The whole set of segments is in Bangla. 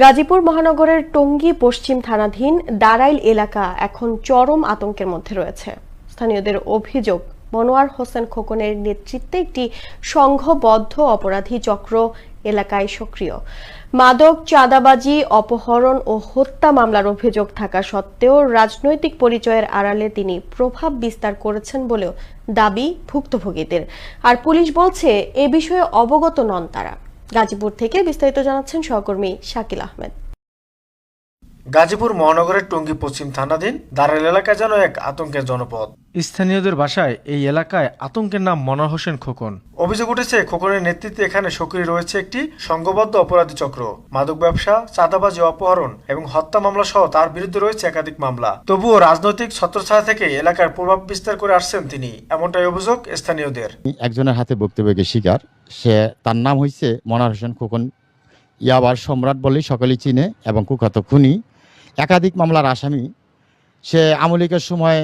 গাজীপুর মহানগরের টঙ্গী পশ্চিম থানাধীন দারাইল এলাকা এখন চরম আতঙ্কের মধ্যে রয়েছে। স্থানীয়দের অভিযোগ, মনোয়ার হোসেন খোকনের নেতৃত্বে একটি সংঘবদ্ধ অপরাধী চক্র এলাকায় সক্রিয়। মাদক, চাঁদাবাজি, অপহরণ ও হত্যা মামলার অভিযোগ থাকা সত্ত্বেও রাজনৈতিক পরিচয়ের আড়ালে তিনি প্রভাব বিস্তার করেছেন বলেও দাবি ভুক্তভোগীদের। আর পুলিশ বলছে এ বিষয়ে অবগত নন তারা। গাজীপুর থেকে বিস্তারিত জানাচ্ছেন সহকর্মী শাকিল আহমেদ। গাজীপুর মহানগরের টঙ্গী পশ্চিম থানাধীন দারাইল এলাকা যেন এক আতঙ্কের জনপদ। স্থানীয়দের ভাষায় এই এলাকায় আতঙ্কের নাম মনোয়ার হোসেন খোকন। অভিযোগ উঠেছে, খোকনের নেতৃত্বে এখানে সক্রিয় রয়েছে একটি সংঘবদ্ধ অপরাধী চক্র। মাদক ব্যবসা, চাঁদাবাজি, অপহরণ এবং হত্যা মামলা সহ তার বিরুদ্ধে রয়েছে একাধিক মামলা। তবুও রাজনৈতিক ছত্রছায়া থেকে এলাকার প্রভাব বিস্তার করে আসছেন তিনি, এমনটাই অভিযোগ স্থানীয়দের। একজনের হাতে বক্তব্যের শিকার, তার নাম হয়েছে মনোয়ার হোসেন খোকন। ইয়াবার সম্রাট বলেই সকলেই চিনে এবং কুখ্যাত খুনি, একাধিক মামলার আসামি। সে আওয়ামী লীগের সময়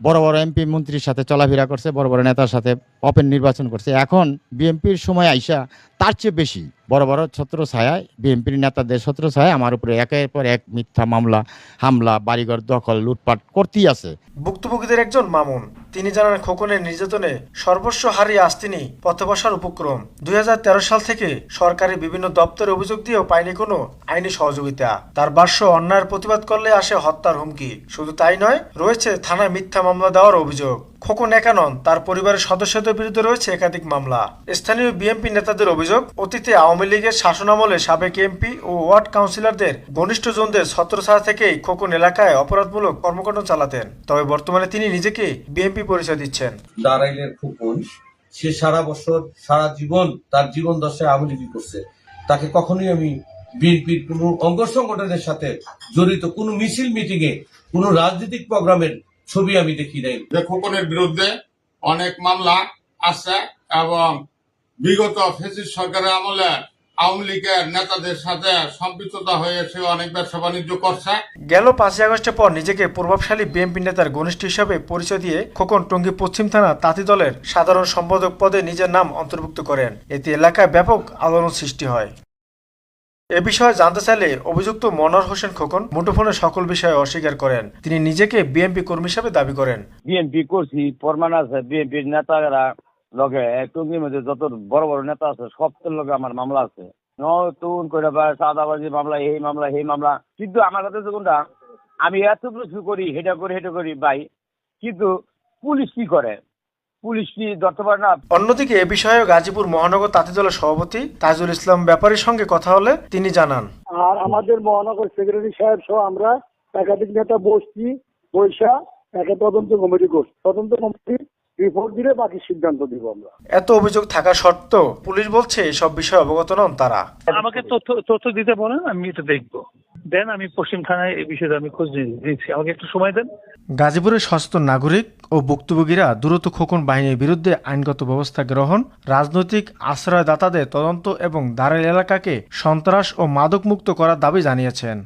বড় বড় এমপি মন্ত্রীর সাথে চলাফেরা করছে, বড় বড় নেতার সাথে ওপেন নির্বাচন করছে। এখন বিএনপির সময় আইসা তার চেয়ে বেশি বড় বড় ছত্রছায়ায়, বিএনপির নেতাদের ছত্রছায়ায় আমার উপরে একের পর এক মিথ্যা মামলা, হামলা, বাড়িঘর দখল, লুটপাট করতেই আছে। ভুক্তভোগীদের একজন মামুন, তিনি জানান খোকনের নির্যাতনে সর্বস্ব হারিয়ে আজ তিনি পথে বসার উপক্রম। 2013 সাল থেকে সরকারি বিভিন্ন দপ্তরে অভিযোগ দিয়েও পায়নি কোনো আইনি সহযোগিতা। তার ভাষ্য, অন্যায়ের প্রতিবাদ করলে আসে হত্যার হুমকি। শুধু তাই নয়, রয়েছে থানায় মিথ্যা মামলা দেওয়ার অভিযোগ। খোকন একা নন, তার পরিবারের সদস্যদের বিরুদ্ধে রয়েছে একাধিক মামলা। স্থানীয় বিএনপি নেতাদের অভিযোগ, অতীতে আওয়ামী লীগের শাসনামলে সাবেক এমপি ও ওয়ার্ড কাউন্সিলরদের ঘনিষ্ঠজনদের ছত্রছায়া থেকেই খোকন এলাকায় অপরাধমূলক কর্মকাণ্ড চালাতেন। তবে বর্তমানে তিনি নিজেকে বিএনপি পরিচয় দিচ্ছেন। দারাইলের খোকন, সে সারা বছর সারা জীবন তার জীবন দশায় আওয়ামী লীগ করছে। তাকে কখনোই আমি বিএনপির কোন অঙ্গ সংগঠনের সাথে জড়িত কোনো মিছিল, মিটিং এ, কোনো রাজনৈতিক প্রোগ্রামের ছবি আমি দেখি নাই। খোকনের বিরুদ্ধে অনেক মামলা আছে এবং বিগত ফ্যাসিস্ট সরকারের আমলে আওয়ামী লীগের নেতাদের সাথে সম্পৃক্ততা হয়ে সে অনেক ব্যবসা বাণিজ্য করছে। গেল 5ই আগস্টের পর নিজেকে প্রভাবশালী বিএনপি নেতার ঘনিষ্ঠ হিসাবে পরিচয় দিয়ে খোকন টঙ্গী পশ্চিম থানা তাঁতি দলের সাধারণ সম্পাদক পদে নিজের নাম অন্তর্ভুক্ত করেন। এতে এলাকায় ব্যাপক আলোড়ন সৃষ্টি হয়। এ বিষয়ে জানতে চাইলে অভিযুক্ত মনোয়ার হোসেন খোকন মুঠোফোনে সকল বিষয়ে অস্বীকার করেন। তিনি নিজেকে বিএনপি কর্মী হিসেবে দাবি করেন। বিএনপি করছি, প্রমাণ আছে। বিএনপির নেতারা লগে টঙ্গীর মধ্যে যত বড় বড় নেতা আছে সবটার লগে আমার মামলা আছে। নতুন করে চাঁদাবাজি মামলা, এই মামলা, সেই মামলা। কিন্তু আমার কাছে কোনটা, আমি এত কিছু করি, হেটা করি ভাই, কিন্তু পুলিশ কি করে? পুলিশ কি ধরতে পারে না? অন্যদিকে এ বিষয়ে গাজীপুর মহানগর তাঁতি দলের সভাপতি তাজুল ইসলাম ব্যাপারীর সঙ্গে কথা হলে তিনি জানান, আর আমাদের মহানগর সেক্রেটারি সাহেব সহ আমরা একাধিক নেতা বৈশা একটা তদন্ত কমিটি করছি। তদন্ত কমিটি রিপোর্ট দিলে বাকি সিদ্ধান্ত দিব আমরা। এত অভিযোগ থাকা সত্ত্বেও পুলিশ বলছে এসব বিষয়ে অবগত নন তারা। আমাকে তথ্য দিতে বলেন, আমি এটা দেখবো। দেন আমি পশ্চিম থানায় এই বিষয়ে আমি খোঁজ নিচ্ছি, আমাকে একটু সময় দেন। গাজীপুরের সচেতন নাগরিক ও ভুক্তভোগীরা দ্রুত খোকন বাহিনীর বিরুদ্ধে আইনগত ব্যবস্থা গ্রহণ, রাজনৈতিক আশ্রয়দাতাদের তদন্ত এবং দারাইল এলাকাকে সন্ত্রাস ও মাদক মুক্ত করার দাবি জানিয়েছেন।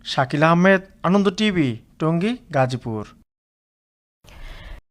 শাকিল আহমেদ, আনন্দ টিভি, টঙ্গী, গাজীপুর।